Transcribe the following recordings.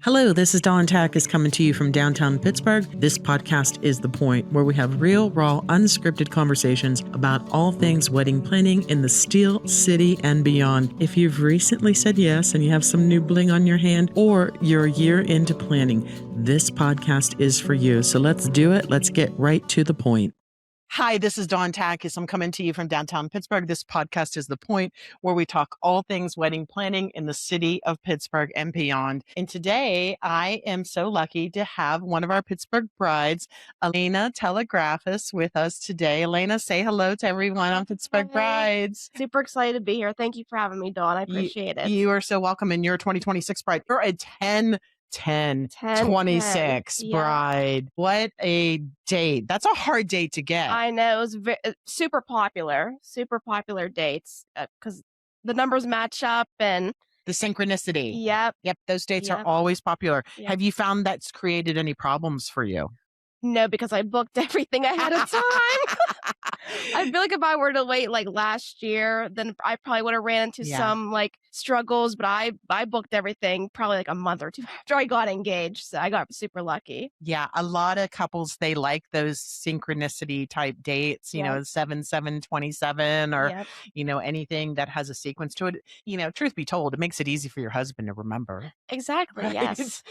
Hello, this is Dawn Tack coming to you from downtown Pittsburgh. This podcast is The Point, where we have real, raw, unscripted conversations about all things wedding planning in the Steel City and beyond. If you've recently said yes and you have some new bling on your hand, or you're a year into planning, this podcast is for you. So let's do it. Let's get right to the point. Hi, this is Dawn Tack. I'm coming to you from downtown Pittsburgh. This podcast is The Point, where we talk all things wedding planning in the city of Pittsburgh and beyond. And today, I am so lucky to have one of our Pittsburgh brides, Alaina Telegraphis, with us today. Alaina, say hello to everyone on Pittsburgh Brides. Super excited to be here. Thank you for having me, Dawn. I appreciate it. You are so welcome. And you're a 2026 bride. You're a 10-26 bride. What a date. That's a hard date to get. I know. It was super popular dates because the numbers match up and the synchronicity. Yep. Those dates are always popular. Yep. Have you found that's created any problems for you? No, because I booked everything ahead of time. I feel like if I were to wait like last year, then I probably would have ran into some like struggles, but I booked everything probably like a month or two after I got engaged. So I got super lucky. Yeah. A lot of couples, they like those synchronicity type dates, you know, 7/7/27 or, you know, anything that has a sequence to it. You know, truth be told, it makes it easy for your husband to remember. Exactly. Right? Yes.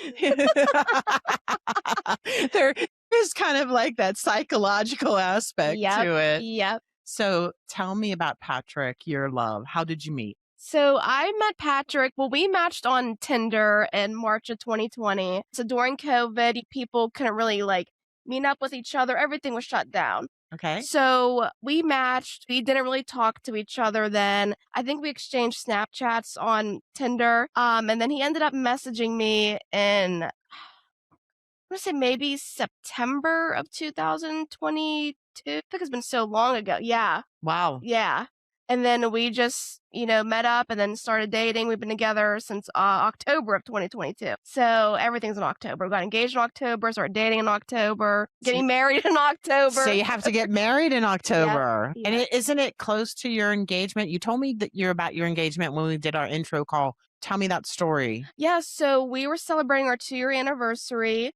There is kind of like that psychological aspect to it. Yep. So tell me about Patrick, your love. How did you meet? So I met Patrick. Well, we matched on Tinder in March of 2020. So during COVID, people couldn't really like meet up with each other. Everything was shut down. Okay. So we matched. We didn't really talk to each other then. I think we exchanged Snapchats on Tinder. And then he ended up messaging me in, I'm going to say maybe September of 2022. I think it's been so long ago. Yeah. Wow. Yeah. And then we just, met up and then started dating. We've been together since October of 2022. So everything's in October. We got engaged in October, started dating in October, getting married in October. So you have to get married in October. Yep. And isn't it close to your engagement? You told me that you're about your engagement when we did our intro call. Tell me that story. Yeah, so we were celebrating our 2-year anniversary,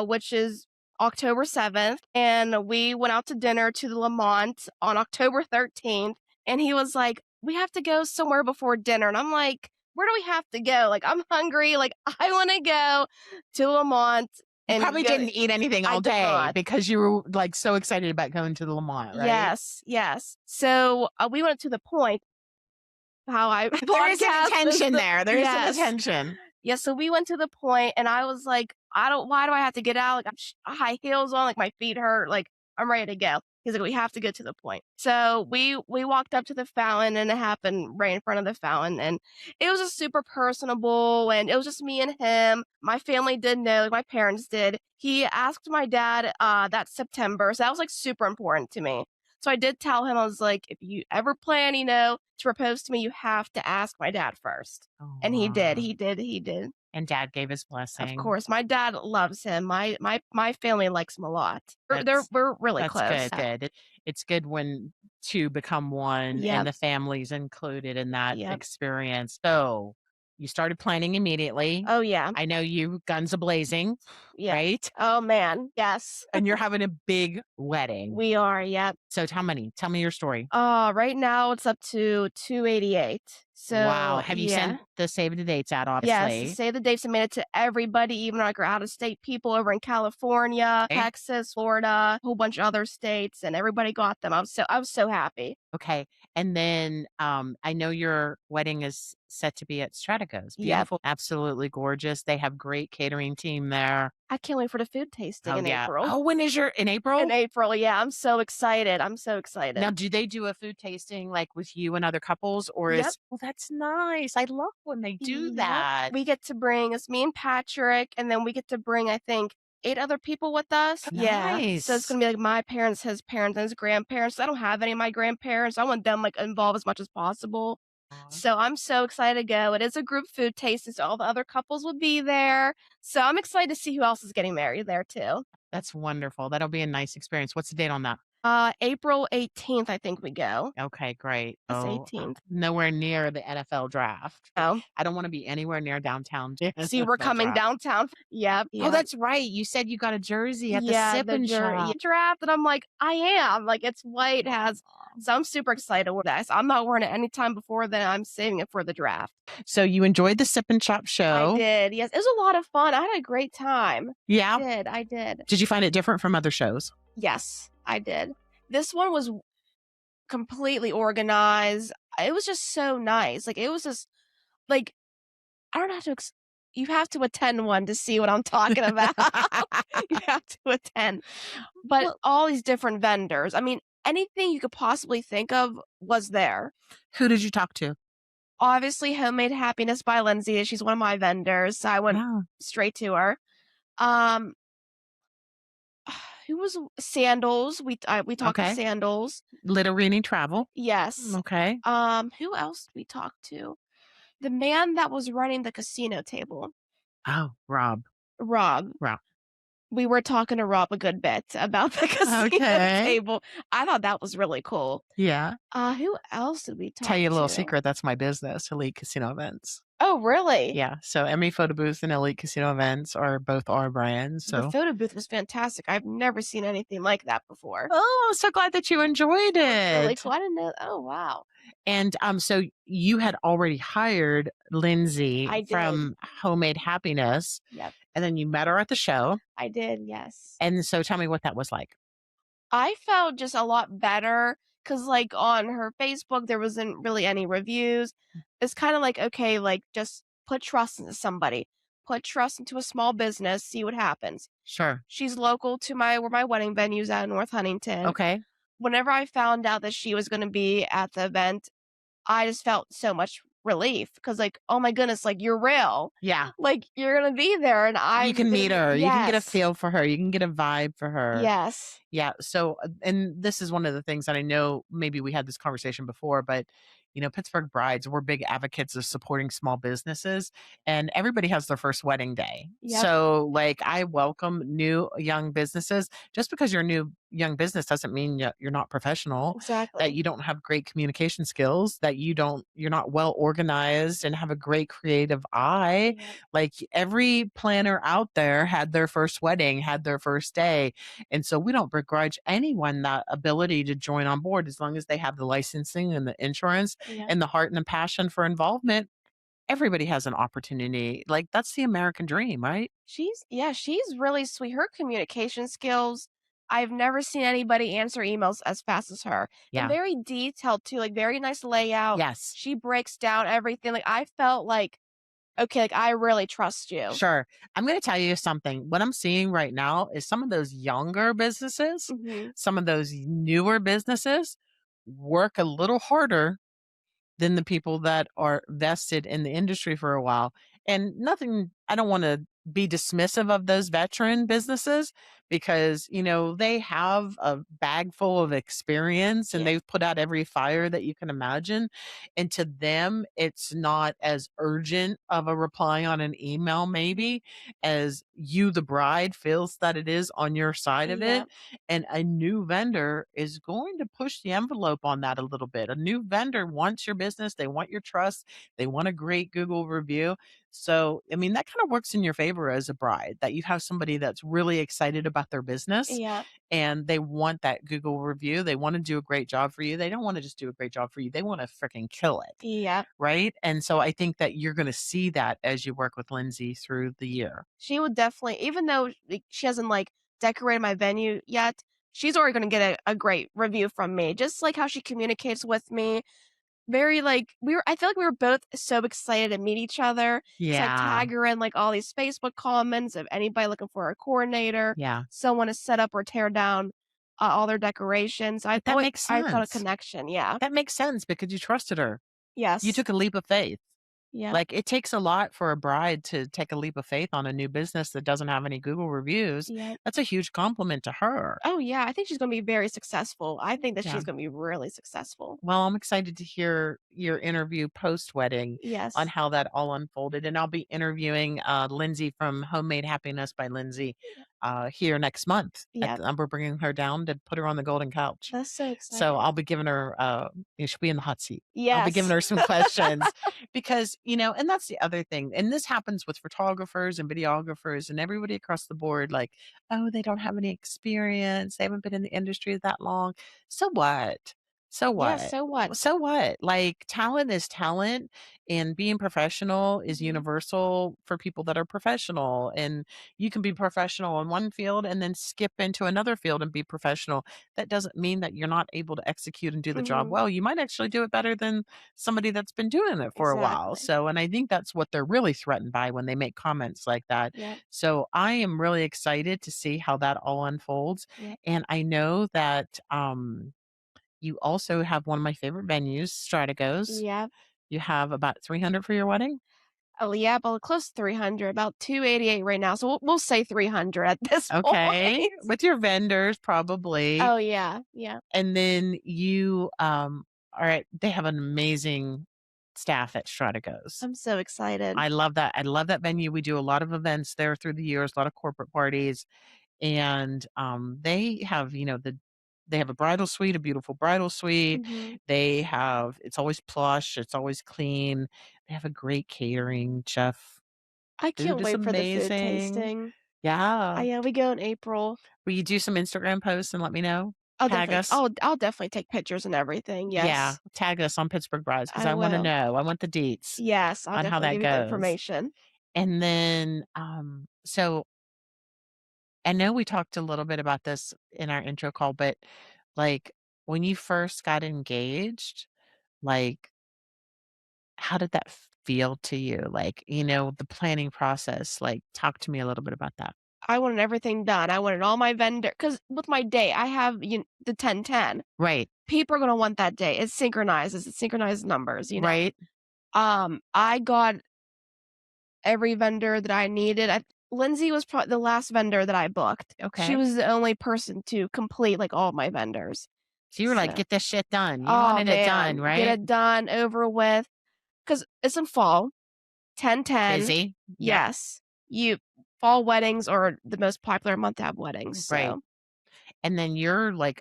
which is October 7th. And we went out to dinner to the Lamont on October 13th. And he was like, we have to go somewhere before dinner. And I'm like, where do we have to go? Like, I'm hungry. Like, I want to go to Lamont. And you probably didn't eat anything all day because you were like so excited about going to the Lamont, right? Yes. So we went to the Point. How I there is an attention there. There is an attention. Yeah, so we went to the Point and I was like, why do I have to get out? Like, I'm high heels on, like my feet hurt, like I'm ready to go. He's like, we have to go to the Point. So we walked up to the fountain and it happened right in front of the fountain. And it was just super personable and it was just me and him. My family did know, like my parents did. He asked my dad that September. So that was like super important to me. So I did tell him, I was like, if you ever plan, to propose to me, you have to ask my dad first. Oh, and he did. He did. And dad gave his blessing. Of course. My dad loves him. My family likes him a lot. We're really close. That's good. It's good when two become one and the family's included in that experience. So you started planning immediately. Oh, yeah. I know you guns a-blazing, right? Oh, man. Yes. And you're having a big wedding. We are, yep. So tell me your story. Right now it's up to 288. So wow. Have you sent the save the dates out, obviously? Yes, save the dates. I made it to everybody, even like our out-of-state people over in California, Texas, Florida, a whole bunch of other states, and everybody got them. I was so happy. Okay. And then I know your wedding is set to be at Stratigos. Beautiful. Yep. Absolutely gorgeous. They have great catering team there. I can't wait for the food tasting in April. Oh, when is in April? In April, yeah. I'm so excited. Now, do they do a food tasting like with you and other couples? Or well, that's nice. I love when they do that. We get to bring, it's me and Patrick, and then we get to bring, I think, 8 other people with us. Nice. Yeah. So it's going to be like my parents, his parents, and his grandparents. I don't have any of my grandparents. I want them like involved as much as possible. So I'm so excited to go. It is a group food tasting, so all the other couples will be there. So I'm excited to see who else is getting married there too. That's wonderful. That'll be a nice experience. What's the date on that? April 18th, I think we go. Okay, great. Yes, Oh, 18th. nowhere near the NFL draft. Oh, I don't want to be anywhere near downtown the see, we're NFL coming draft. downtown. Yep, Oh, yep. that's right. You said you got a jersey at the Yeah, Sip the and yeah, Shop. draft, and I'm like, "I am." Like, it's white, has so I'm super excited with that. So I'm not wearing it anytime before then, I'm saving it for the draft. So you enjoyed the Sip and Shop I show. did, yes. It was a lot of fun. I had a great time. Yeah. I did. Did you find it different from other shows? Yes, I did. This one was completely organized. It was just so nice. Like, it was just like, I don't know how to you have to attend one to see what I'm talking about. You have to attend. But Well, all these different vendors. I mean, anything you could possibly think of was there. who did you talk to? Obviously, Homemade Happiness by Lindsay. She's one of my vendors, so I went Yeah. straight to her. Um, who was Sandals? We talked to Okay. Sandals. Literini Travel. Yes. Okay. Who else did we talk to? The man that was running the casino table, Oh, Rob. Rob. Rob. We were talking to Rob a good bit about the casino Okay. table. I thought that was really cool. Yeah. Who else did we Tell talk you a little to? secret. That's my business, Elite Casino Events. Oh, really? Yeah. So Emmy Photo Booth and Elite Casino Events are both our brands. The So, photo booth was fantastic. I've never seen anything like that before. oh, I'm so glad that you enjoyed That was really it. cool. I didn't know. Oh, wow. And so you had already hired Lindsay I did. from Homemade Happiness, Yep. and then you met her at the show. I did. Yes. And so tell me what that was like. I felt just a lot better because, like, on her Facebook, there wasn't really any reviews. It's kind of like, okay, like, just put trust into somebody, put trust into a small business, see what happens. Sure. She's local to where my wedding venue's at in North Huntington. Okay. Whenever I found out that she was going to be at the event, I just felt so much relief because, like, oh my goodness, like, you're real. Yeah. Like, you're going to be there and You I'm can going to meet be, her. You can get a yes, feel for her. You can get a vibe for her. yes, Yeah. So, and this is one of the things that I know maybe we had this conversation before, but Pittsburgh Brides, we're big advocates of supporting small businesses, and everybody has their first wedding day. yep, So, like, I welcome new young businesses. Just because you're a new young business doesn't mean you're not professional, that exactly. you don't have great communication skills, that you're not well organized and have a great creative eye. Yep, Like every planner out there had their first wedding, had their first day. And so we don't begrudge anyone that ability to join on board as long as they have the licensing and the insurance yep. and the heart and the passion for involvement. Everybody has an opportunity. Like that's the American dream, right? She's really sweet. Her communication skills, I've never seen anybody answer emails as fast as her. And Yeah. very detailed too, like very nice layout. Yes. She breaks down everything. Like I felt like, okay, like I really trust you. Sure. I'm going to tell you something. What I'm seeing right now is some of those younger businesses, Hmm. some of those newer businesses work a little harder than the people that are vested in the industry for a while. And nothing, I don't want to be dismissive of those veteran businesses because, they have a bag full of experience and Yeah. they've put out every fire that you can imagine. And to them, it's not as urgent of a reply on an email, maybe, as you, the bride, feels that it is on your side of Yeah. it. And a new vendor is going to push the envelope on that a little bit. A new vendor wants your business, they want your trust, they want a great Google review. So, I mean, that kind of works in your favor as a bride that you have somebody that's really excited about their business Yeah. and they want that Google review. They want to do a great job for you. They don't want to just do a great job for you, they want to freaking kill it. Yeah. Right. And so I think that you're going to see that as you work with Lindsay through the year. She would definitely, even though like, she hasn't like decorated my venue yet, she's already going to get a great review from me. Just like how she communicates with me. Very like I feel like we were both so excited to meet each other. So I Yeah. tag her in like all these Facebook comments of anybody looking for a coordinator, Yeah. someone to set up or tear down all their decorations. But that makes I felt a sense. connection. Yeah. That makes sense because you trusted her. You Yes. took a leap of faith. Yeah. Like, it takes a lot for a bride to take a leap of faith on a new business that doesn't have any Google reviews. Yeah. That's a huge compliment to her. Oh yeah. I think she's gonna be very successful. I think that Yeah. she's gonna be really successful. Well, I'm excited to hear your interview post-wedding on Yes. how that all unfolded, and I'll be interviewing, Lindsay from Homemade Happiness by Lindsay, here next month. Yep. We're bringing her down to put her on the golden couch. That's so So exciting. I'll be giving her, she'll be in the hot seat. I'll be giving Yes. her some questions because, and that's the other thing. And this happens with photographers and videographers and everybody across the board. Like, oh, they don't have any experience. They haven't been in the industry that long. So what? So Yes, what? so what? So what? Like, talent is talent, and being professional is Mhm. universal for people that are professional. And you can be professional in one field and then skip into another field and be professional. That doesn't mean that you're not able to execute and do the job Mhm. well. You might actually do it better than somebody that's been doing it for a while. Exactly. So, and I think that's what they're really threatened by when they make comments like that. Yep. So, I am really excited to see how that all unfolds. Yep. And I know that you also have one of my favorite venues, Stratigos. Yep. You have about 300 for your wedding? Oh, yeah, but close to 300, about 288 right now. So we'll say 300 at this Okay. point. With your vendors, probably. Oh, yeah. Yeah. And then you, all right, they have an amazing staff at Stratigos. I'm so excited. I love that. I love that venue. We do a lot of events there through the years, a lot of corporate parties. And they have, they have a bridal suite, a beautiful bridal suite. Mhm. They have, it's always plush, it's always clean. They have a great catering chef. I Food can't is wait for the food amazing. tasting. Yeah. Yeah, we go in April. Will you do some Instagram posts and let me know? I'll Tag definitely us. I'll definitely take pictures and everything, Yeah, yes. tag us on Pittsburgh Brides because I I wanna will. know. I want the deets Yes, I'll on how definitely that give you the goes. information. And then, so I know we talked a little bit about this in our intro call, but, like, when you first got engaged, like, how did that feel to you? Like, the planning process, like, talk to me a little bit about that. I wanted everything done. I wanted all my vendor because with my date, I have, the 10-10. Right, People are gonna want that day. It's synchronized numbers. right, I got every vendor that I needed. Lindsay was probably the last vendor that I booked. She okay. was the only person to complete, like, all of my vendors. So you were like, So "Get this shit done." You oh, wanted it done, man, get right? it done, over with. Because it's in fall, 10-10. Busy? Yep, Yes. You Fall weddings are the most popular month to have weddings, right. so And then you're like,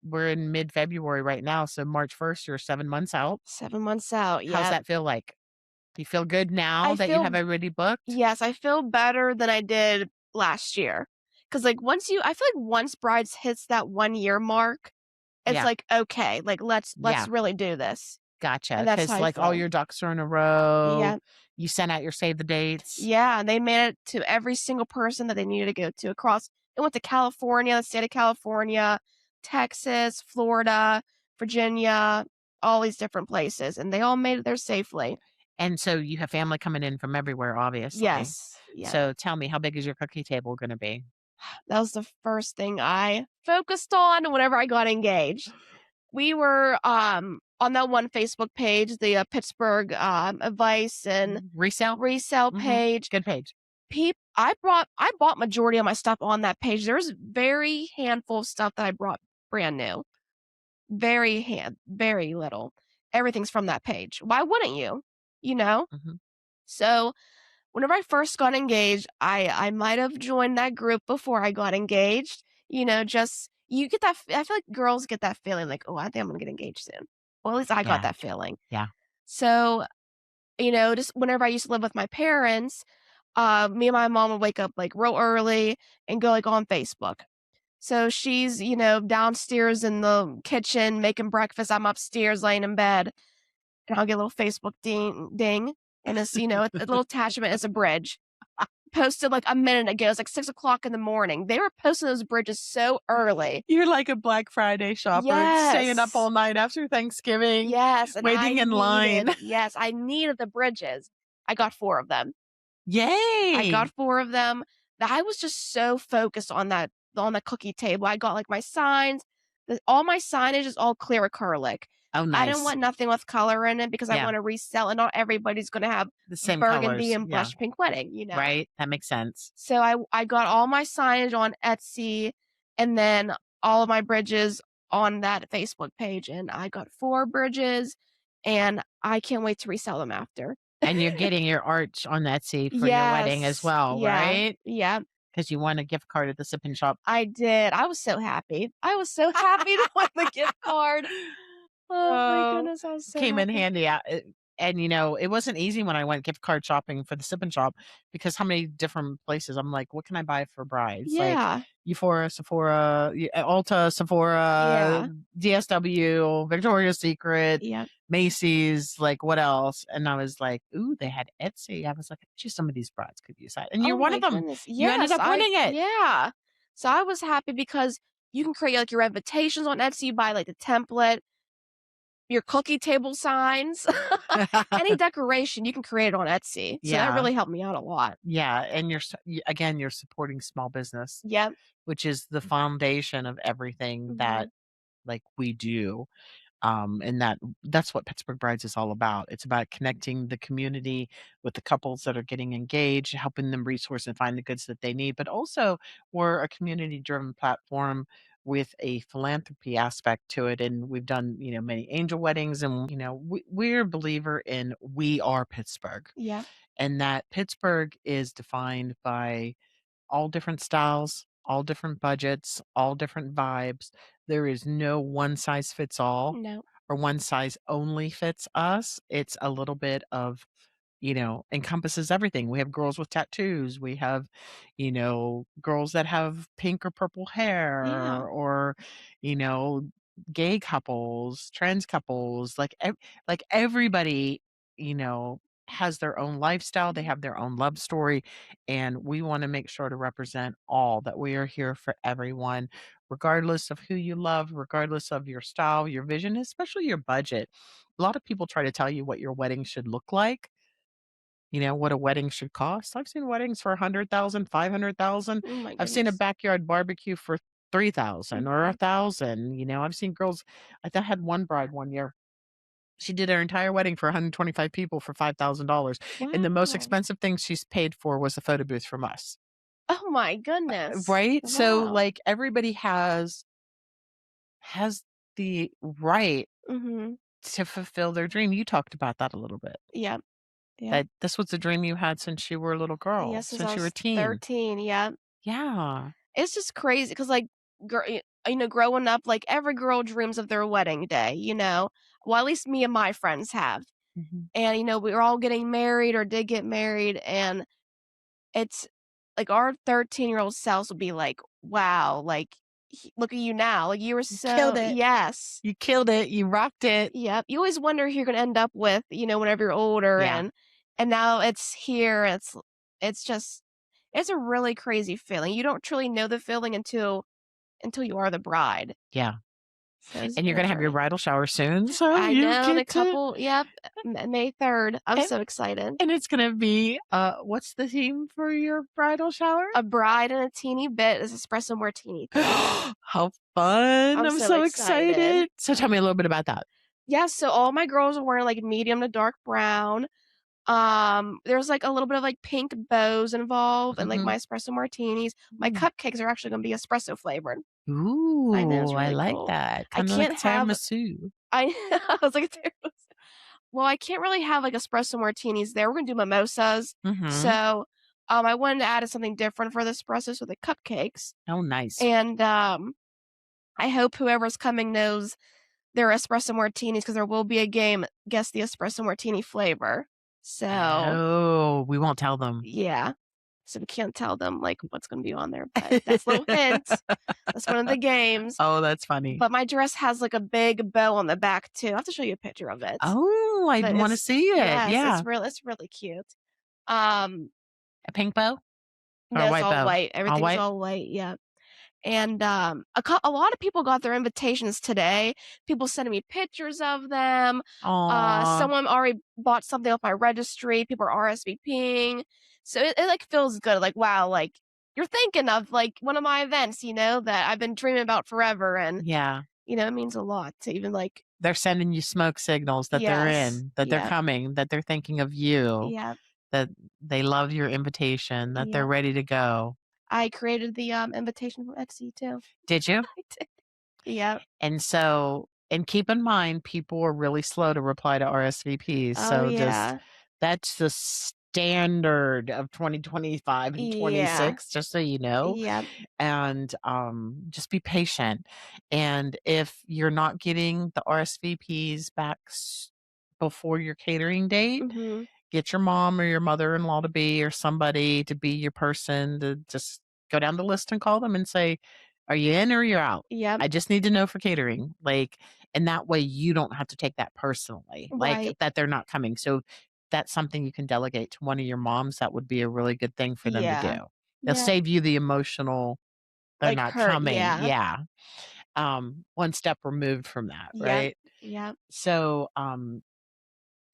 we're in mid-February right now, so March 1st, you're 7 months out. 7 months out, How's yeah. that feel like? Do you feel good now I that you have feel everybody booked? Yes, I feel better than I did last year. Because like, I feel like once brides hits that 1-year mark, it's Yeah, like, "Okay, like, let's yeah, really do this." gotcha. And that's how Because I like, all feel. your ducks are in a row, Yeah. you sent out your save the dates. Yeah, and they made it to every single person that they needed to go to across. It went to California, the state of California, Texas, Florida, Virginia, all these different places, and they all made it there safely. And so you have family coming in from everywhere, obviously. Yes. Yeah. So tell me, how big is your cookie table gonna be? That was the first thing I focused on whenever I got engaged. We were, on that one Facebook page, the, Pittsburgh, advice and Resale? resale Mhm. page. Good page. I bought majority of my stuff on that page. There's very handful of stuff that I brought brand new. Very little. Everything's from that page. Why wouldn't you? You know? Mhm. So, whenever I first got engaged, I might have joined that group before I got engaged. Just you get that I feel like girls get that feeling like, "Oh, I think I'm gonna get engaged soon." Well, at least I got Yeah, that feeling. yeah. So, just whenever I used to live with my parents, me and my mom would wake up, like, real early and go, like, on Facebook. So she's, downstairs in the kitchen making breakfast, I'm upstairs laying in bed, and I'll get a little Facebook ding, and it's, a little attachment is a bridge. Posted, like, a minute ago, it's, like, 6 o'clock in the morning. They were posting those bridges so early. You're like a Black Friday shopper, staying up Yes. all night after Thanksgiving, Yes, and waiting in line. I needed the bridges. I got 4 of them. I got Yay! 4 of them. That I was just so focused on the cookie table. I got, like, my signs. All my signage is all clear acrylic. Oh, I didn't nice. want nothing with color in it because I Yeah, wanna resell, and not everybody's gonna have the same burgundy colors. and Yeah, blush pink wedding. right? That makes sense. So I got all my signage on Etsy, and then all of my bridges on that Facebook page, and I got 4 bridges, and I can't wait to resell them after. And you're getting your arch on Etsy for your wedding as Yes. well, Yeah. right? Yeah. because you won a gift card at the Sip and Shop. I did. I was so happy. I was so happy to win the gift card. Oh my Oh, goodness, I was so came in happy. handy. And it wasn't easy when I went gift card shopping for the Sip and Shop because how many different places? I'm like, what can I buy for brides? Like Yeah. Euphoria, Sephora, Ulta, Sephora, Yeah. DSW, Victoria's Secret, Yep. Macy's. Like what else? And I was like, ooh, they had Etsy. I was like, just some of these brides could use that. And you're Oh one my of them. goodness. You ended Yes, up winning it. yeah. So I was happy because you can create like your invitations on Etsy, you buy like the template, your cookie table signs, any decoration you can create it on Etsy. So that Yeah. really helped me out a lot. Yeah. And again, you're supporting small business, Yep. which is the foundation of everything that Mhm. like we do. And that's what Pittsburgh Brides is all about. It's about connecting the community with the couples that are getting engaged, helping them resource and find the goods that they need. But also, we're a community driven platform with a philanthropy aspect to it. And we've done, many angel weddings. And, we're a believer in we are Pittsburgh, Yep. and that Pittsburgh is defined by all different styles, all different budgets, all different vibes. There is no one size fits all No. or one size only fits us. It's a little bit of, encompasses everything. We have girls with tattoos. We have, girls that have pink or purple Yeah. hair or, you know, gay couples, trans couples, like everybody, you know, has their own lifestyle, they Mhm. have their own love story, and we want to make sure to represent all that we are here for everyone, regardless of who you love, regardless of your style, your vision, especially your budget. A lot of people try to tell you what your wedding should look like, what a wedding should cost. I've seen weddings for 100,000, 500,000. Oh my I've seen a goodness. backyard barbecue for 3,000 or Mhm. 1,000. I've seen girls. I had one bride one year. She did her entire wedding for 125 people for $5,000. And the most Wow. expensive thing she's paid for was a photo booth from us. Oh my goodness. Right? So Wow. like everybody has the right Mhm. to fulfill their dream. You talked about that a little bit. Yep. Yep. That this was a dream you had since you were a little girl, Yes, since I since you were a was teen. 13. Yep. Yeah. It's just crazy because, like, growing up, like, every girl dreams of their wedding day, you know? Well, at least me and my friends have. Mhm. And, we were all getting married or did get married, and it's like our 13-year-old selves would be like, "Wow, like, look at you now. Like, you were You killed so." it. Yes. You killed it. You rocked it. Yep. You always wonder who you're gonna end up with, whenever you're older, Yeah. and now it's here. It's just it's a really crazy feeling. You don't truly know the feeling until you are the bride. Yeah. So it's And you're a gonna have your journey. bridal shower soon, so I you know in a get to couple. Yep, May 3rd. I'm and so excited. and it's gonna be, what's the theme for your bridal shower? A bride and a teeny bit is espresso martini theme. How fun. I'm I'm so so excited. excited. So tell me a little bit about that. Yeah, so all my girls are wearing like medium to dark brown. There's like a little bit of like pink bows involved and like Mhm. my espresso martinis. My Mm. cupcakes are actually gonna be espresso flavored. I know, Ooh, it's I really like cool. that. I Kinda like can't have tiramisu. I I was like, well, I can't really have like espresso martinis there. We're gonna do mimosas. Mhm. So I wanted to add something different for the espressos with the cupcakes. Oh, nice. And I hope whoever's coming knows their espresso martinis because there will be a game, guess the espresso martini flavor. So Oh, we won't tell them. yeah. So we can't tell them like what's gonna be on there, but that's a little hint. That's one of the games. Oh, that's funny. But my dress has like a big bow on the back too. I have to show you a picture of it. Oh, I'd But wanna it's see it. yes, Yeah. it's really cute. Um, A pink bow or a no, it's white all bow? white. All Everything's white? all white. Yeah. And a lot of people got their invitations today. People sending me pictures of them. Aw. Someone already bought something off my registry. People are RSVPing. So it like feels good. Like wow, like you're thinking of like one of my events, that I've been dreaming about forever, and Yeah. it means a lot to even like They're sending you smoke signals that they're yes, in, that they're yep, coming, that they're thinking of you, yep, that they love your invitation, that they're yep. ready to go. I created the invitation from Etsy too. Did you? I did. Yep. And keep in mind, people are really slow to reply to RSVPs. Oh So just yeah. that's just standard of 2025 and Yeah. 26, just so you know. Yep. And just be patient. And if you're not getting the RSVPs back before your catering date, Mhm. get your mom or your mother-in-law to be or somebody to be your person to just go down the list and call them and say, "Are you in or you're out? Yep. I just need to know for catering." Like, and that way you don't have to take that personally, like Right. that they're not coming. So that's something you can delegate to one of your moms. That would be a really good thing for them to do. Yeah. They'll Yeah. save you the emotional, they're Like not hurt, coming. yeah. Yeah. One step removed from that, Yep. right? Yep. So,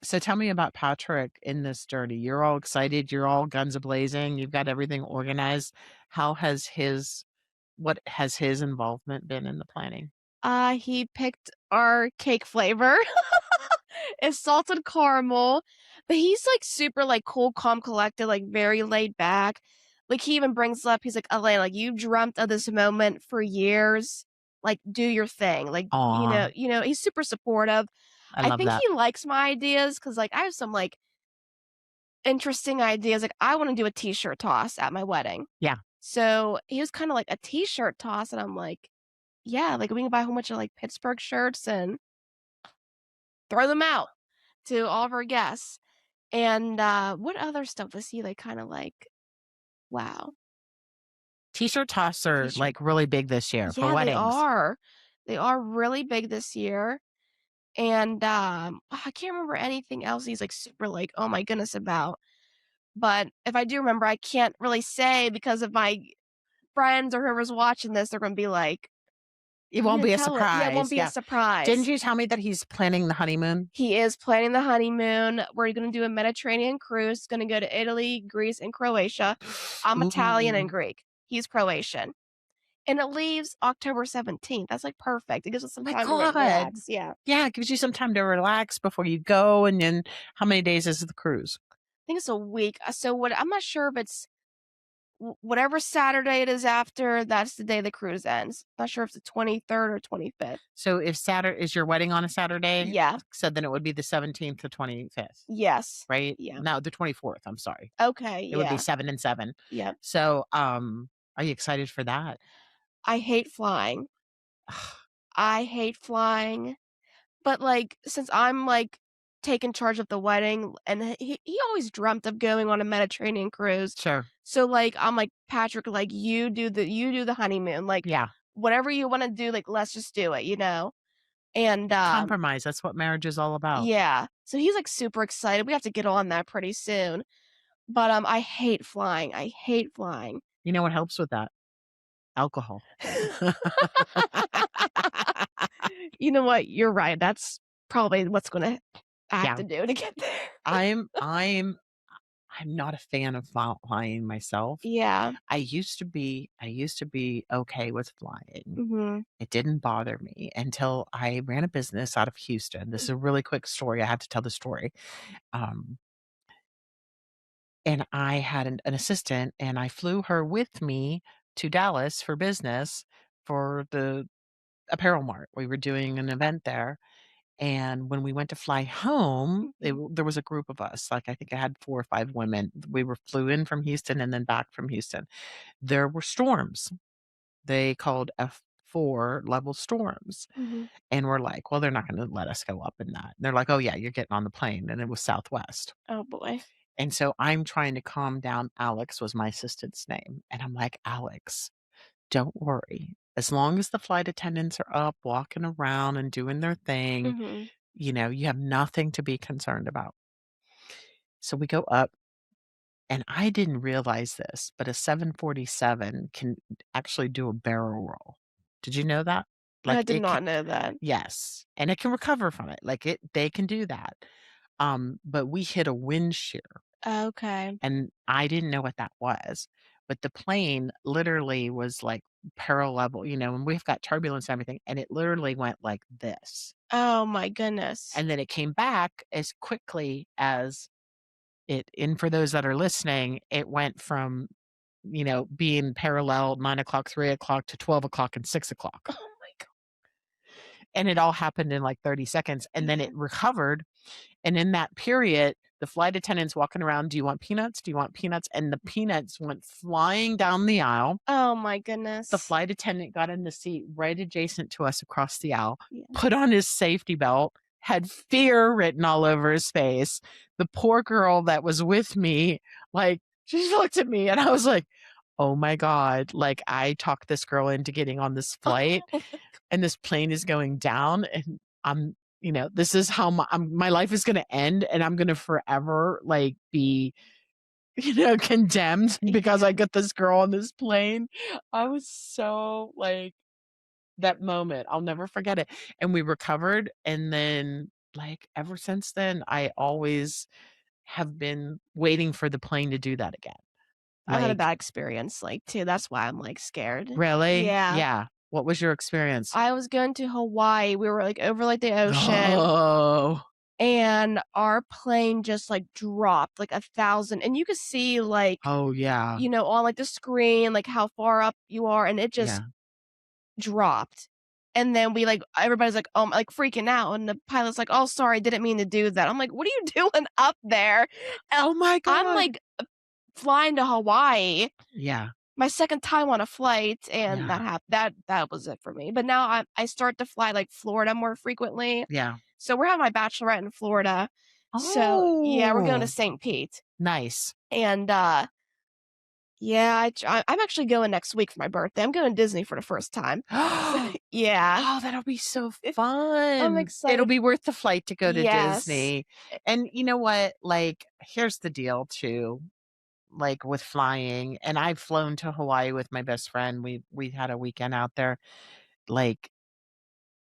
so tell me about Patrick in this journey. You're all excited, you're all guns a-blazing, you've got everything organized. How has his what has his involvement been in the planning? He picked our cake flavor. It's salted caramel, but he's, like, super, like, cool, calm, collected, like, very laid back. Like, he even brings up, he's like, "Alaina, like, you dreamt of this moment for years. Like, do your thing." Like, Aw, he's super supportive. I I love think that. he likes my ideas because, like, I have some, like, interesting ideas. Like, I wanna do a T-shirt toss at my wedding. Yeah. So, he was kinda like, "A T-shirt toss?" And I'm like, "Yeah, like, we can buy a whole bunch of, like, Pittsburgh shirts and throw them out to all of our guests." And, what other stuff was he, like, kinda like, wow, T-shirt toss are, T-shirt like, really big this year for yeah, they weddings. are. They are really big this year, and, I can't remember anything else he's, like, super, like, "Oh my goodness," about, but if I do remember, I can't really say because if my friends or whoever's watching this, they're gonna be like, It "You won't didn't be a tell it." Yeah, it won't surprise, be a yeah. Didn't surprise. you tell me that he's planning the honeymoon? He is planning the honeymoon. We're gonna do a Mediterranean cruise, gonna go to Italy, Greece, and Croatia. I'm Italian and Ooh, Greek. He's Croatian. And it leaves October 17th. That's, like, perfect. It gives us some my time to god. relax. Yeah. I Yeah, it gives you some time to relax before you go, and then how many days is the cruise? think it's a week. So what I'm not sure if it's whatever Saturday it is after, that's the day the cruise ends. Not sure if it's the 23rd or 25th. So if Saturday is your wedding on a Saturday? Yeah. So then it would be the 17th to 25th, Yes. right? Yeah. No, the 24th, I'm sorry. Okay, It would be yeah. 7 and 7. Yep. So, are you excited for that? I hate flying. I hate flying. But, like, since I'm, like, taking charge of the wedding and he always dreamt of going on a Mediterranean cruise. Sure. So, like, I'm like, "Patrick, like, you do the honeymoon, like, Yeah. whatever you wanna do, like, let's just do it," you know? And, Compromise, that's what marriage is all about. yeah. So he's, like, super excited. We have to get on that pretty soon. But, I hate flying. I hate flying. You know what helps with that? Alcohol. You know what? You're right. That's probably what's gonna I have Yeah. to do to get there. I'm I'm I'm not a fan of flying myself. Yeah. I used to be okay with flying. Mhm. It didn't bother me until I ran a business out of Houston. This is a really quick story. I have to tell the story. Um, and I had an assistant, and I flew her with me to Dallas for business for the apparel mart. We were doing an event there. And when we went to fly home, Mhm. there was a group of us. Like, I think I had 4 or 5 women. We were flew in from Houston and then back from Houston. There were storms. They called F4 level storms. Mhm. And we're like, "Well, they're not gonna let us go up in that." And they're like, "Oh, yeah, you're getting on the plane," and it was Southwest. Oh, boy. And so I'm trying to calm down. Alex was my assistant's name, and I'm like, "Alex, don't worry. As long as the flight attendants are up, walking around and doing their thing, Mhm. you have nothing to be concerned about." So we go up, and I didn't realize this, but a 747 can actually do a barrel roll. Did you know that? I Like, did it can. not know that. Yes, and it can recover from it, like, they can do that. But we hit a wind shear, Okay. and I didn't know what that was, but the plane literally was, like, parallel, and we've got turbulence and everything, and it literally went like this, Oh my goodness. and then it came back as quickly as and for those that are listening, it went from, being parallel 9 o'clock, 3 o'clock to 12 o'clock and 6 o'clock. Oh my god. And it all happened in like 30 seconds. And then Yeah. it recovered. And in that period, The flight attendant's walking around. Do you want peanuts? Do you want peanuts? And the peanuts went flying down the aisle. Oh my goodness. The flight attendant got in the seat right adjacent to us across the aisle, Yeah. put on his safety belt, had fear written all over his face. The poor girl that was with me, like, she looked at me and I was like, oh my God, like I talked this girl into getting on this flight and this plane is going down and I'm, this is how my life is going to end and I'm going to forever like be, condemned because I got this girl on this plane. I was so like, that moment, I'll never forget it. And we recovered. And then like ever since then, I always have been waiting for the plane to do that again. I had a Like, bad experience, too. That's why I'm, scared. really? Yeah. Yeah. What was your experience? I was going to Hawaii. We were, over, the ocean. Oh, And our plane just, dropped, 1,000. And you could see, oh yeah. on, the screen, how far up you are. And it just dropped. And then we, everybody's freaking out. And the pilot's like, oh, sorry, didn't mean to do that. I'm like, what are you doing up there? Oh my God. I'm, flying to Hawaii. Yeah. My second time on a flight, and that happened. That was it for me. But now I start to fly Florida more frequently. Yeah. So we're having my bachelorette in Florida. So yeah, we're going to Oh, St. Pete. nice. And yeah, I'm actually going next week for my birthday. I'm going to Disney for the first time. Yeah. Oh, that'll be so fun. I'm excited. It'll be worth the flight to go to Yes. Disney. And you know what? Like, here's the deal too. Like with flying, and I've flown to Hawaii with my best friend. We had a weekend out there. Like,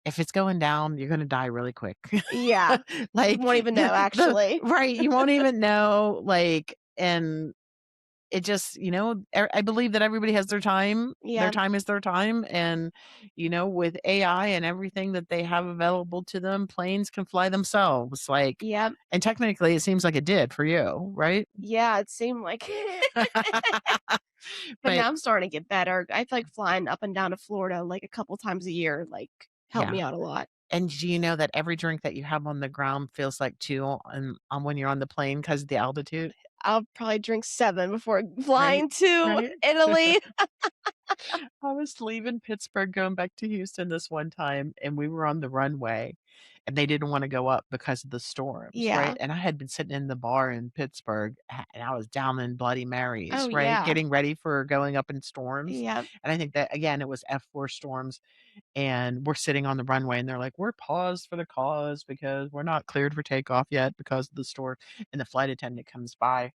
if it's going down, you're gonna die really quick. Yeah. Like, You won't even know, actually. right. You won't even know. Like, and it just, I believe that everybody has their time. Yeah. Their time is their time. And, with AI and everything that they have available to them, planes can fly themselves. Like, Yep. and technically it seems like it did for you, right? Yeah, it seemed like it. But now I'm starting to get better. I feel like flying up and down to Florida a couple times a year, helped me out a lot. And do you know that every drink that you have on the ground feels like 2 when you're on the plane because of the altitude? I'll probably drink 7 before flying Right, to right. Italy. I was leaving Pittsburgh going back to Houston this one time, and we were on the runway, and they didn't want to go up because of the storms, Yeah. right? And I had been sitting in the bar in Pittsburgh, and I was down in Bloody Marys, Oh, right? yeah. Getting ready for going up in storms. Yep. And I think that, again, it was F4 storms, and we're sitting on the runway, and they're like, we're paused for the cause because we're not cleared for takeoff yet because of the storm. And the flight attendant comes by.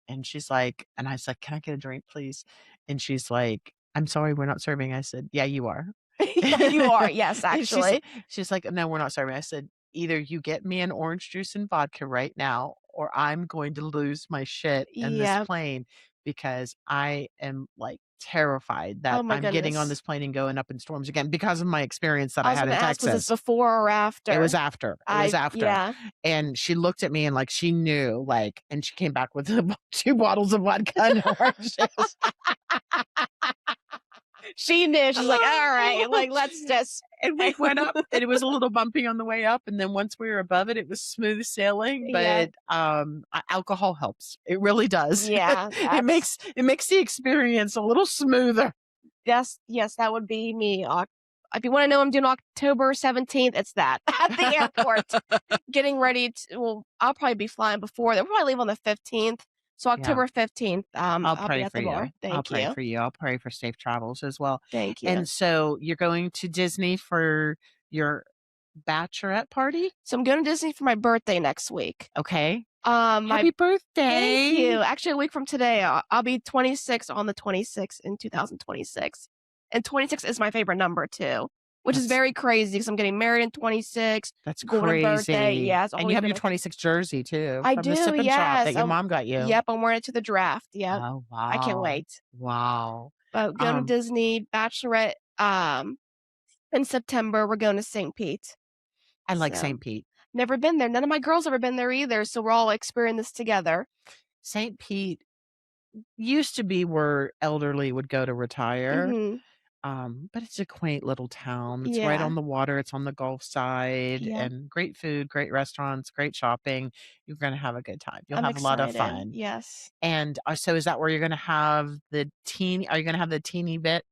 And she's like, and I was like, can I get a drink, please? And she's like, I'm sorry, we're not serving. I said, yeah, you are. Yeah, you are. Yes, And actually. she's like, no, we're not serving. I said, either you get me an orange juice and vodka right now, or I'm going to lose my shit in this Yep. plane because I am like terrified that Oh my I'm getting on goodness. this plane and going up in storms again because of my experience that I I was had in gonna ask, was this Texas. before or after? It was after. It was after. Yeah. And she looked at me and like she knew, like, and she came back with 2 bottles of vodka and orange juice. She knew. She's like, all right, let's just. And we went up, and it was a little bumpy on the way up, and then once we were above it, it was smooth sailing. Yeah. But alcohol helps. It really does. Yeah. It makes the experience a little smoother. Yes, that would be me. If you want to know, I'm doing October 17th. It's that at the airport, getting ready to. Well, I'll probably be flying before. They'll probably leave on the 15th. So October 15th, I'll I'll pray be at for the you. bar. Thank I'll pray you. for you. I'll pray for safe travels as well. Thank you. And so you're going to Disney for your bachelorette party? So I'm going to Disney for my birthday next week. Okay. My Happy birthday. Thank you. Actually, a week from today, I'll be 26 on the 26th in 2026. And 26 is my favorite number too, which is very crazy because I'm getting married in 26. That's going crazy. To birthday. Yeah, and you have your 26 jersey too. I from do, the sip and shop that your mom got you. Yep, I'm wearing it to the draft. Yep. Oh, wow. I can't wait. Wow. But going to Disney, bachelorette, in September, we're going to St. Pete. I like St. Pete. Never been there. None of my girls ever been there either. So we're all experiencing this together. St. Pete used to be where elderly would go to retire. Mm-hmm. But it's a quaint little town. It's right Yeah. on the water. It's on the Gulf side, Yep. and great food, great restaurants, great shopping. You're gonna have a good time. You'll I'm have a lot of excited. fun. Yes. And, so is that where you're gonna have are you gonna have the teeny bit,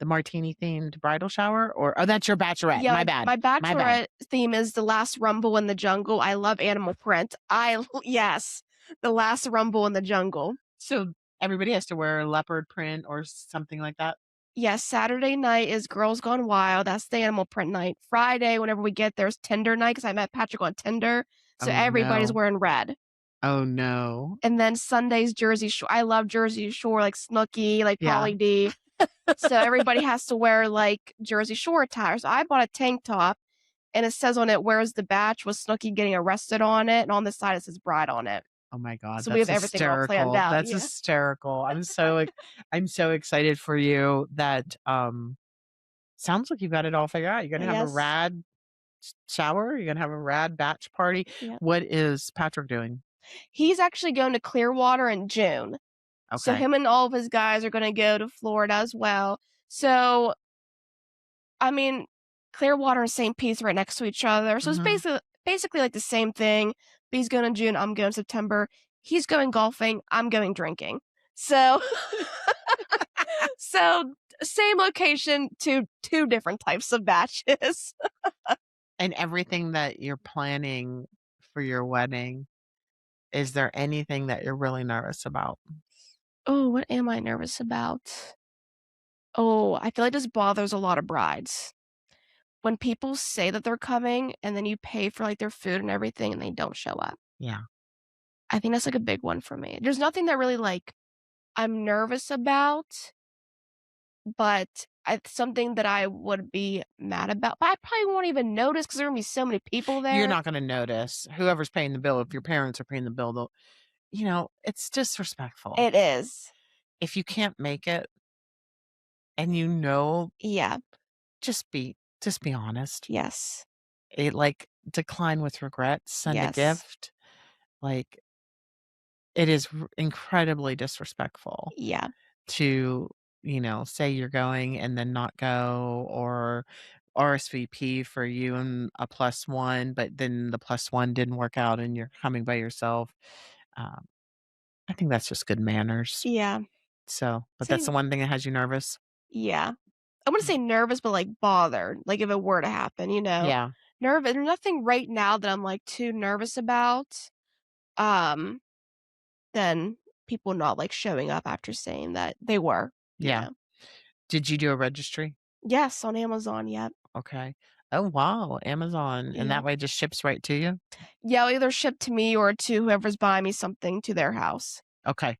the martini themed bridal shower? Or oh, that's your bachelorette. Yeah, My bad. my My bad. bachelorette theme is The Last Rumble in the Jungle. I love animal print. Yes, The Last Rumble in the Jungle. So everybody has to wear leopard print or something like that? Yes, Saturday night is Girls Gone Wild. That's the animal print night. Friday, whenever we get there, is Tinder night because I met Patrick on Tinder. So Oh, everybody's no. wearing red. Oh, no. And then Sunday's Jersey Shore. I love Jersey Shore, like Snooki, like Yeah. Pauly D. So everybody has to wear like Jersey Shore attire. So I bought a tank top and it says on it, "Where's the batch?" with Snooki getting arrested on it. And on the side, it says bride on it. Oh my god, So we that's have everything all planned hysterical. out. That's Yeah. hysterical. I'm so excited for you that, sounds like you've got it all figured out. You're gonna have a Yes. rad shower, you're gonna have a rad batch party. Yeah. What is Patrick doing? He's actually going to Clearwater in June. So Okay. him and all of his guys are going to go to Florida as well. So, I mean, Clearwater and St. Pete's right next to each other. So it's Mhm. basically like the same thing. But he's going in June. I'm going September. He's going golfing. I'm going drinking. So, so same location, two different types of batches. And everything that you're planning for your wedding, is there anything that you're really nervous about? Oh, what am I nervous about? Oh, I feel like this bothers a lot of brides. When people say that they're coming and then you pay for like their food and everything and they don't show up. Yeah. I think that's like a big one for me. There's nothing that really like I'm nervous about, but it's something that I would be mad about. But I probably won't even notice because there are gonna be so many people there. You're not gonna notice. Whoever's paying the bill, if your parents are paying the bill, they'll it's disrespectful. It is. If you can't make it and Yeah. just be honest. Yes. Like, decline with regret, send a Yes. gift. Like, it is incredibly disrespectful Yeah. to, say you're going and then not go, or RSVP for you and a plus one, but then the plus one didn't work out and you're coming by yourself. Um, I think that's just good manners. Yeah. So, but that's Same. the one thing that has you nervous? Yeah. I wouldn't say nervous, but like bothered. Like if it were to happen, Yeah. Nervous. There's nothing right now that I'm like too nervous about. Um, than people not like showing up after saying that they were. Yeah. Did you do a registry? Yes, on Amazon. Yep. Okay. Oh, wow. Amazon. And that Yep. way it just ships right to you? Yeah, it'll either ship to me or to whoever's buying me something to their house. Okay.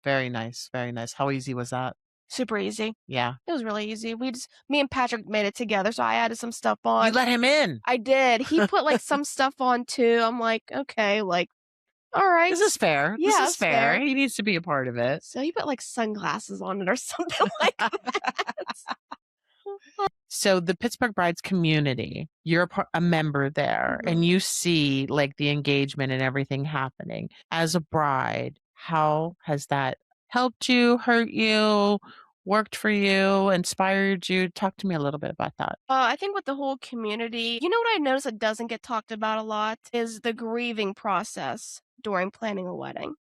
Very nice. Very nice. How easy was that? Super easy. Yeah. It was really easy. Me and Patrick made it together, so I added some stuff on. You let him in. I did. He put like some stuff on too. I'm like, okay, like, all right. This is fair. Yeah, This is it's fair. fair. He needs to be a part of it. So he put like sunglasses on it or something like that. So the Pittsburgh Brides community, you're a member there, Mhm. and you see like the engagement and everything happening. As a bride, how has that helped you, hurt you, worked for you, inspired you? Talk to me a little bit about that. I think with the whole community, you know what I noticed that doesn't get talked about a lot is the grieving process during planning a wedding.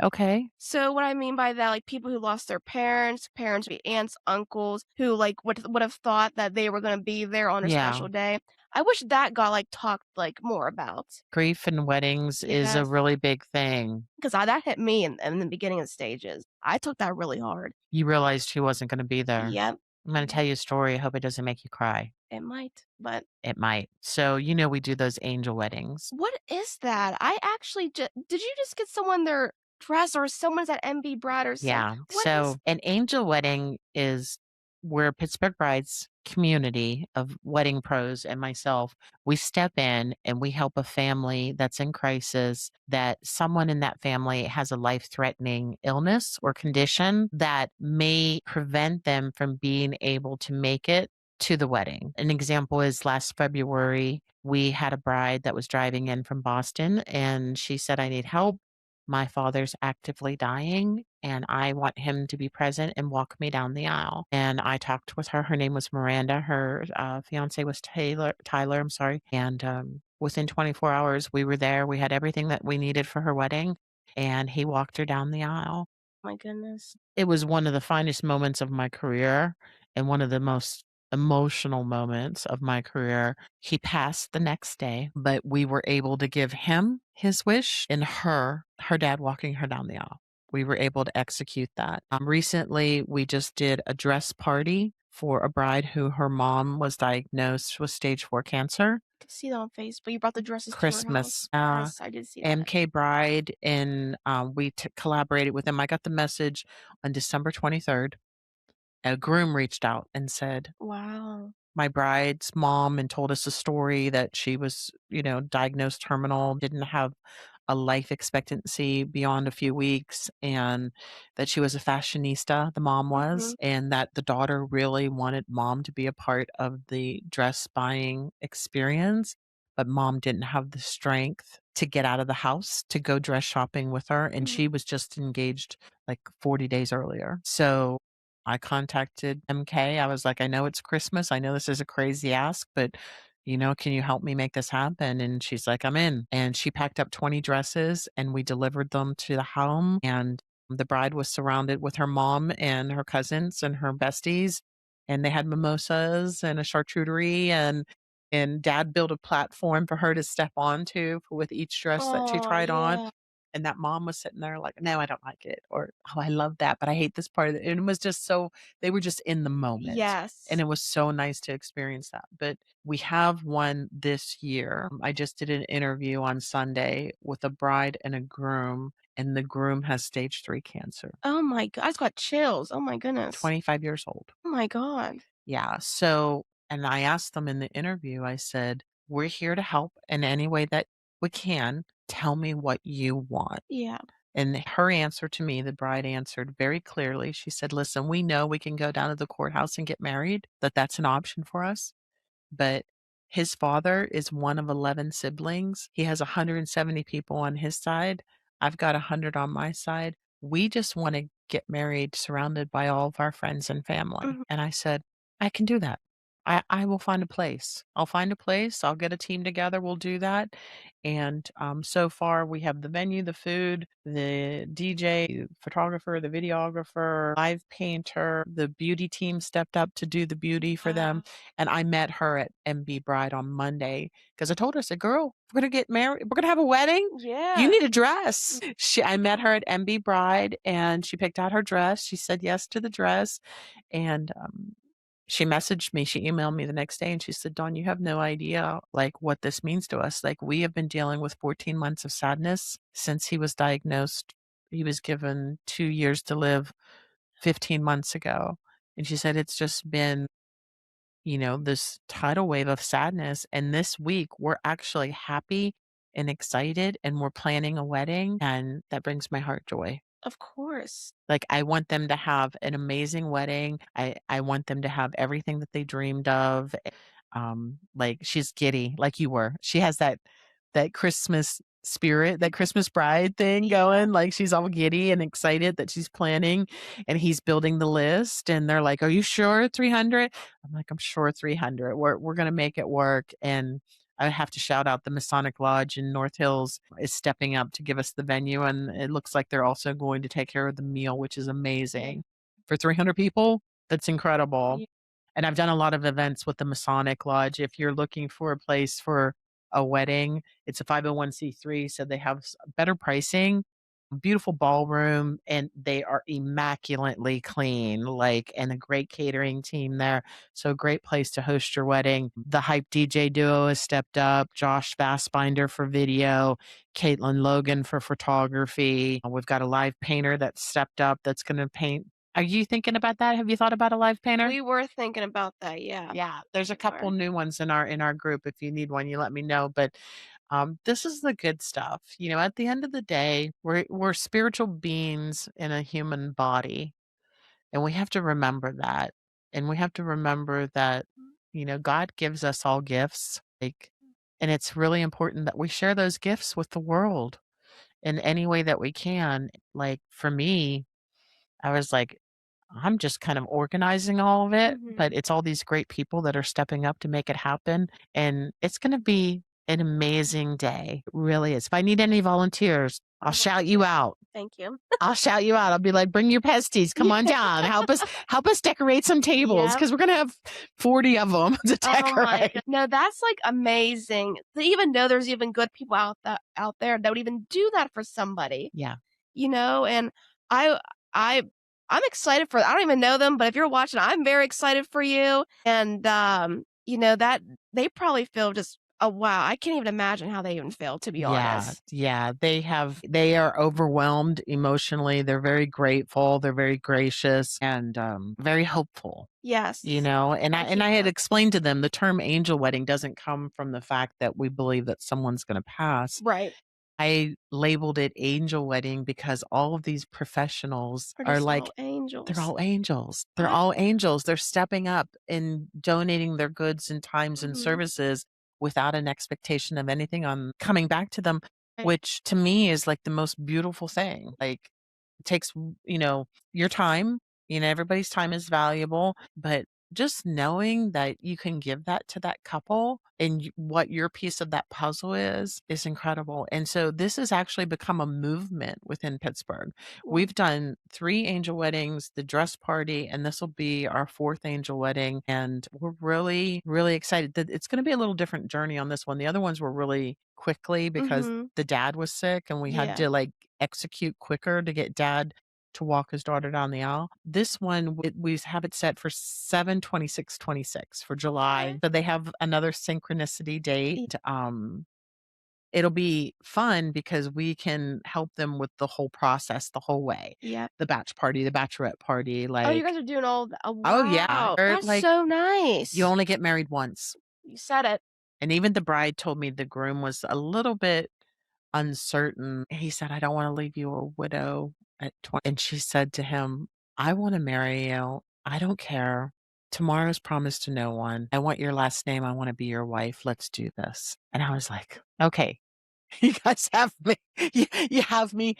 Okay. So what I mean by that, like people who lost their parents, be aunts, uncles, who like would have thought that they were going to be there on a Yeah. special day. I wish that got like talked like more about. Grief in weddings is a Yes. really big thing. Because that hit me in the beginning of the stages. I took that really hard. You realized he wasn't going to be there. Yep, I'm going to tell you a story. I hope it doesn't make you cry. it might, but It might. So, we do those angel weddings. what is that? I actually did you just get someone their dress or someone's at MB Bride or something? Yeah. So an angel wedding is where Pittsburgh Brides community of wedding pros and myself, we step in and we help a family that's in crisis, that someone in that family has a life-threatening illness or condition that may prevent them from being able to make it to the wedding. An example is last February, we had a bride that was driving in from Boston and she said, I need help. my father's actively dying and I want him to be present and walk me down the aisle. And I talked with her. Her name was Miranda. Her fiance was Tyler, I'm sorry. And within 24 hours, we were there. We had everything that we needed for her wedding. And he walked her down the aisle. My goodness. It was one of the finest moments of my career and one of the most emotional moments of my career. He passed the next day, but we were able to give him his wish and her dad walking her down the aisle. We were able to execute that. Recently, we just did a dress party for a bride who her mom was diagnosed with stage 4 cancer. I could see that on Facebook. You brought the dresses to her house. Christmas. Yes, I did see that. MK Bride, and we collaborated with them. I got the message on December 23rd. A groom reached out and said, Wow. my bride's mom, and told us a story that she was, diagnosed terminal, didn't have a life expectancy beyond a few weeks, and that she was a fashionista, the mom was, and that the daughter really wanted mom to be a part of the dress buying experience, but mom didn't have the strength to get out of the house to go dress shopping with her, and she was just engaged like 40 days earlier. So I contacted MK. I was like, I know it's Christmas. I know this is a crazy ask, but can you help me make this happen? And she's like, I'm in. And she packed up 20 dresses and we delivered them to the home. And the bride was surrounded with her mom and her cousins and her besties. And they had mimosas and a charcuterie, and dad built a platform for her to step onto with each dress that she Oh, tried on. yeah. And that mom was sitting there like, no, I don't like it. Or, oh, I love that, but I hate this part of it. And it was just so, they were just in the moment. And Yes. it was so nice to experience that. But we have one this year. I just did an interview on Sunday with a bride and a groom, and the groom has stage 3 cancer, Oh my god, I just got chills. Oh my goodness. 25 years old. Oh my god. Yeah. So, and I asked them in the interview, I said, we're here to help in any way that we can. Tell me what you want. Yeah. And her answer to me, the bride answered very clearly. She said, listen, we know we can go down to the courthouse and get married, that that's an option for us. But his father is one of 11 siblings. He has 170 people on his side. I've got 100 on my side. We just want to get married surrounded by all of our friends and family. And I said, I can do that. I will find a place. I'll find a place. I'll get a team together. We'll do that. And so far, we have the venue, the food, the DJ, photographer, the videographer, live painter. The beauty team stepped up to do the beauty for them. And I met her at MB Bride on Monday because I told her, I said, girl, we're going to get married. We're going to have a wedding. Yeah. You need a dress. I met her at MB Bride and she picked out her dress. She said yes to the dress. And she messaged me, she emailed me the next day and she said, Dawn, you have no idea like what this means to us. Like we have been dealing with 14 months of sadness since he was diagnosed. He was given 2 years to live 15 months ago. And she said, it's just been, this tidal wave of sadness. And this week we're actually happy and excited and we're planning a wedding. And that brings my heart joy. Of course. Like, I want them to have an amazing wedding. I want them to have everything that they dreamed of. Like, she's giddy like you were. She has that Christmas spirit, that Christmas bride thing going. Like, she's all giddy and excited that she's planning, and he's building the list, and they're like, "Are you sure 300?" I'm like, "I'm sure 300. We're gonna make it work." And I have to shout out the Masonic Lodge in North Hills is stepping up to give us the venue, and it looks like they're also going to take care of the meal, which is amazing. For 300 people, that's incredible. Yeah. And I've done a lot of events with the Masonic Lodge. If you're looking for a place for a wedding, it's a 501(c)(3), so they have better pricing, beautiful ballroom, and they are immaculately clean, like, and a great catering team there. So great place to host your wedding. The Hype DJ duo has stepped up. Josh Fassbinder for video, Caitlin Logan for photography. We've got a live painter that stepped up that's going to paint. Are you thinking about that? Have you thought about a live painter? We were thinking about that, yeah. Yeah, there's a We couple were. new ones in our group. If you need one, you let me know. But this is the good stuff. At the end of the day, we're spiritual beings in a human body, and we have to remember that. And we have to remember that, God gives us all gifts. Like, and it's really important that we share those gifts with the world. in any way that we can. Like, for me, I was like, I'm just kind of organizing all of it, Mhm. but it's all these great people that are stepping up to make it happen. And it's going to be an amazing day. It really is. If I need any volunteers, I'll shout you out. Thank you. I'll shout you out. I'll be like, bring your pesties. Come on down. Help us decorate some tables Yep. because we're going to have 40 of them to Oh my decorate. god. No, that's, like, amazing to even know there's even good people out there that would even do that for somebody, Yeah. and I I I'm excited for I don't even know them, but if you're watching, I'm very excited for you, and, that they probably feel just, "Oh, wow." I can't even imagine how they even feel, to be Yeah, honest. yeah, they are overwhelmed emotionally, they're very grateful, they're very gracious, and, very hopeful, Yes. and I I keep had them. explained to them the term angel wedding doesn't come from the fact that we believe that someone's gonna pass. Right. I labeled it angel wedding because all of these professionals We're are just like all angels. they're I all angels, they're stepping up and donating their goods and times and Mhm. services without an expectation of anything on coming back to them, Right. which to me is like the most beautiful thing. Like, it takes, your time, everybody's time is valuable, but just knowing that you can give that to that couple and what your piece of that puzzle is incredible. And so this has actually become a movement within Pittsburgh. Wow. We've done 3 angel weddings, the dress party, and this will be our 4th angel wedding, and we're really, really excited that it's gonna be a little different journey on this one. The other ones were really quickly because Mhm. the dad was sick and we had Yeah. to, like, execute quicker to get dad to walk his daughter down the aisle. This one, we have it set for 7/26/26 for July, Okay. but they have another synchronicity date. Y It'll be fun because we can help them with the whole process the whole way. Yep. The batch party, the bachelorette party, Oh, you like guys are doing all the oh, oh, yeah, wow. or That's like, so you nice. only get married once. You said it. And even the bride told me the groom was a little bit uncertain. He said, "I don't wanna leave you a widow at 20." And she said to him, "I wanna marry you. I don't care. Tomorrow's promised to no one. I want your last name. I wanna be your wife. Let's do this." And I was like, "Okay, you guys have me. You have me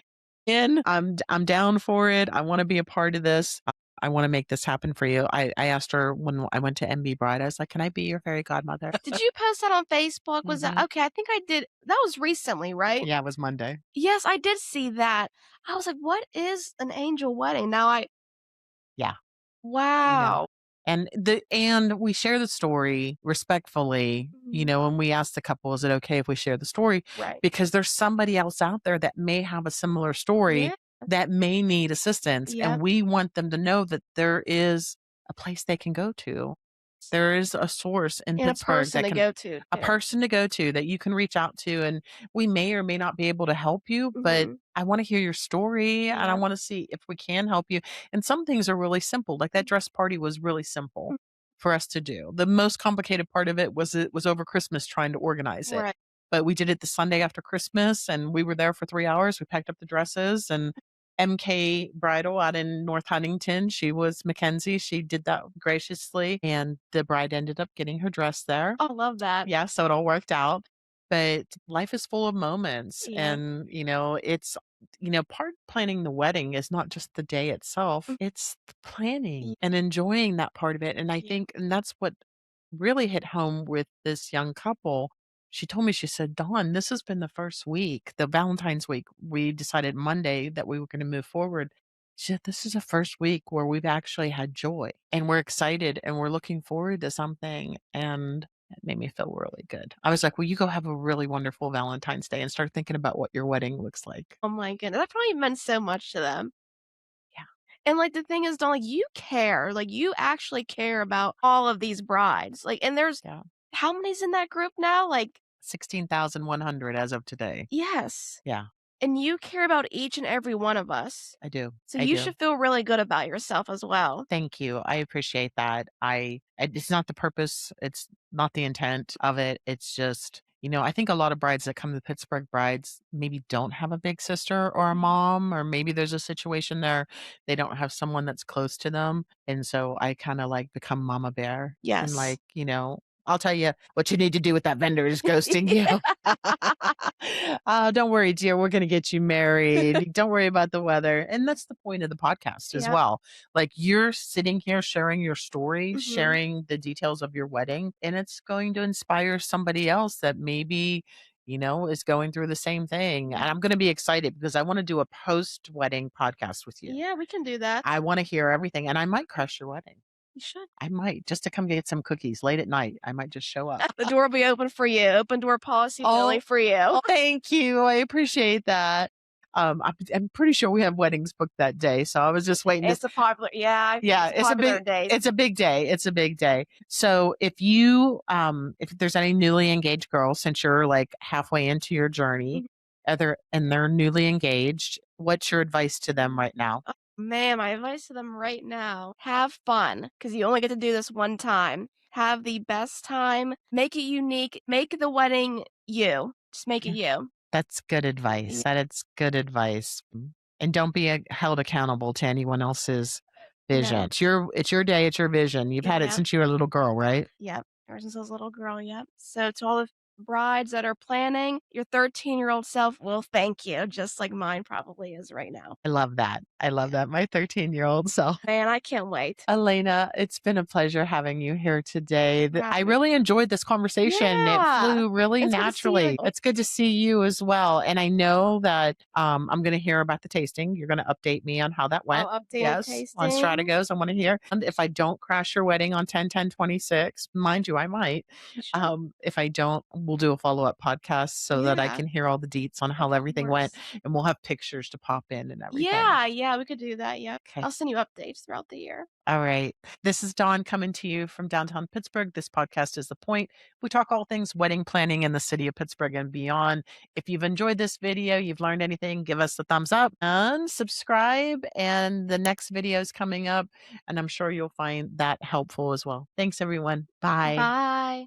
in. I'm down for it. I wanna be a part of this. I wanna make this happen for you." I asked her when I went to MB Bride, I was like, "Can I be your fairy godmother?" Did you post that on Facebook? Was that Mhm. okay, I think I did that was recently, right? Yeah, it was Monday. Yes, I did see that. I was like, "What is an angel wedding?" Now I Yeah. I know. wow. And we share the story respectfully, Mhm. and we ask the couple, "Is it okay if we share the story?" Right. Because there's somebody else out there that may have a similar story Yeah. that may need assistance, and Yep. we want them to know that there is a place they can go to. There is a source in And a Pittsburgh person that to can go to a too. person to go to that you can reach out to, and we may or may not be able to help you, but Mhm. I wanna hear your story, and I Yep. wanna see if we can help you, and some things are really simple, like that Mm. dress party was really simple for us to do. The most complicated part of it was over Christmas trying to organize it, Right. but we did it the Sunday after Christmas, and we were there for 3 hours, we packed up the dresses, and MK Bridal out in North Huntington. She was Mackenzie. She did that graciously, and the bride ended up getting her dress there. Oh, I love that. Yeah, so it all worked out. But life is full of moments, Yep. and part of planning the wedding is not just the day itself; Mm. it's the planning Ye and enjoying that part of it. And I yeah. think, and that's what really hit home with this young couple. She told me, she said, "Dawn, this has been the first week, the Valentine's week. We decided Monday that we were going to move forward." She said, "This is the first week where we've actually had joy and we're excited and we're looking forward to something." And it made me feel really good. I was like, "Well, you go have a really wonderful Valentine's Day and start thinking about what your wedding looks like." Oh my goodness, that probably meant so much to them. Yeah. And, like, the thing is, Dawn, like, you care, like, you actually care about all of these brides, like, and there's Yeah. how many's in that group now? Like 16,100 as of today. yes, Yeah, and you care about each and every one of us, I do. so I you do. should feel really good about yourself as well. Thank you. I appreciate that. It's not the purpose, it's not the intent of it. It's just, I think a lot of brides that come to Pittsburgh Brides maybe don't have a big sister or a Mhm. mom, or maybe there's a situation there they don't have someone that's close to them. And so I kind of like become mama bear and Yes. like, I'll tell you what you need to do with that vendor is ghosting you. Don't worry, dear. We're going to get you married. Don't worry about the weather. And that's the point of the podcast as Yep. well. Like you're sitting here sharing your story, Mhm. sharing the details of your wedding, and it's going to inspire somebody else that maybe, is going through the same thing. And I'm going to be excited because I want to do a post wedding podcast with you. Yeah, we can do that. I want to hear everything, and I might crush your wedding. You should. I might just to come get some cookies late at night. I might just show up. The door will be open for you. Open door policy only for you. Oh, thank you. I appreciate that. I'm pretty sure we have weddings booked that day, so I was just waiting. It's a popular, yeah, It's a big day. It's a big day. It's a big day. So if you, if there's any newly engaged girls, since you're like halfway into your journey, and they're newly engaged, what's your advice to them right now? Man, my advice to them right now, have fun, because you only get to do this one time. Have the best time. Make it unique. Make the wedding you. Just make it you. That's good advice. That is good advice. And don't be held accountable to anyone else's vision. No. It's your day. It's your vision. You've had it since you were a little girl, right? Yep. Ever since I was a little girl, yep. So to all the brides that are planning, your 13-year-old self will thank you, just like mine probably is right now. I love that. I love that. My 13-year-old self. Man, I can't wait. Alaina, it's been a pleasure having you here today. I really enjoyed this conversation. Yeah. It flew really naturally. It's good to see you as well. And I know that I'm going to hear about the tasting. You're going to update me on how that went. I'll update the tasting. On Stratigos. I want to hear. And if I don't crash your wedding on 10/10/26, mind you, I might. If I don't, we'll do a follow-up podcast so that I can hear all the deets on how everything went, and we'll have pictures to pop in and everything. Yeah, we could do that. Yeah. Okay. I'll send you updates throughout the year. All right. This is Dawn coming to you from downtown Pittsburgh. This podcast is The Point. We talk all things wedding planning in the city of Pittsburgh and beyond. If you've enjoyed this video, you've learned anything, give us a thumbs up and subscribe. And the next video is coming up, and I'm sure you'll find that helpful as well. Thanks, everyone. Bye. Bye.